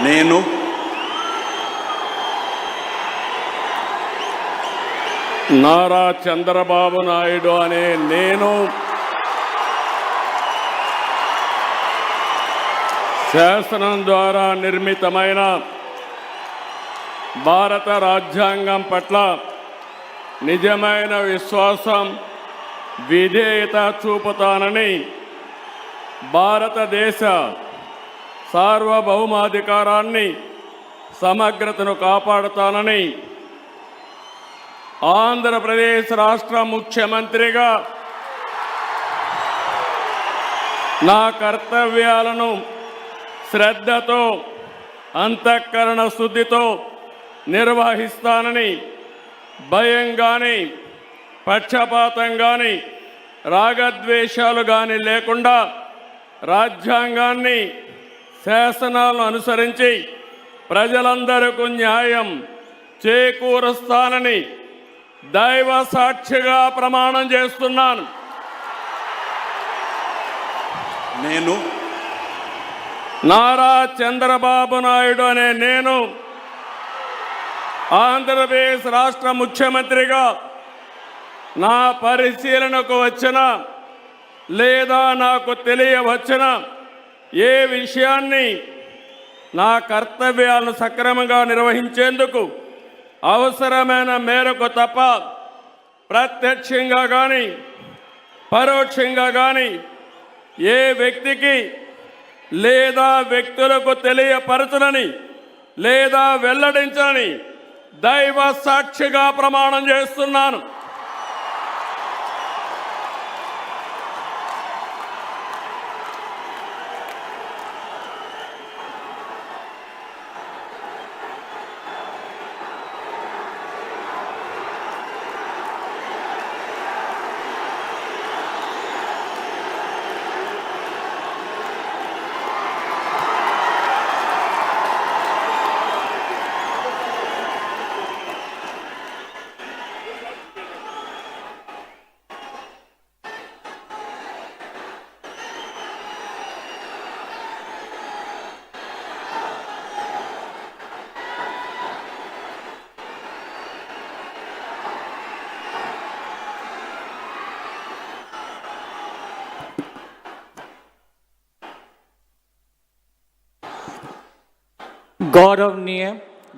నేను నారా చంద్రబాబు నాయుడు అనే నేను శాసనం ద్వారా నిర్మితమైన భారత రాజ్యాంగం పట్ల నిజమైన విశ్వాసం విధేయత చూపుతానని భారతదేశ సార్వభౌమాధికారాన్ని సమగ్రతను కాపాడుతానని ఆంధ్రప్రదేశ్ రాష్ట్ర ముఖ్యమంత్రిగా నా కర్తవ్యాలను శ్రద్ధతో అంతఃకరణ శుద్ధితో నిర్వహిస్తానని భయం కానీ పక్షపాతం కానీ రాగద్వేషాలు కానీ లేకుండా రాజ్యాంగాన్ని శాసనాలను అనుసరించి ప్రజలందరికీ న్యాయం చేకూరుస్తానని దైవ సాక్షిగా ప్రమాణం చేస్తున్నాను. నేను నారా చంద్రబాబు నాయుడు అనే నేను ఆంధ్రప్రదేశ్ రాష్ట్ర ముఖ్యమంత్రిగా నా పరిశీలనకు వచ్చిన లేదా నాకు తెలియవచ్చిన ఏ విషయాన్ని నా కర్తవ్యాలను సక్రమంగా నిర్వహించేందుకు అవసరమైన మేరకు తప్ప ప్రత్యక్షంగా కానీ పరోక్షంగా కానీ ఏ వ్యక్తికి లేదా వ్యక్తులకు తెలియపరచనని లేదా వెల్లడించని దైవ సాక్షిగా ప్రమాణం చేస్తున్నాను. गौरवनीय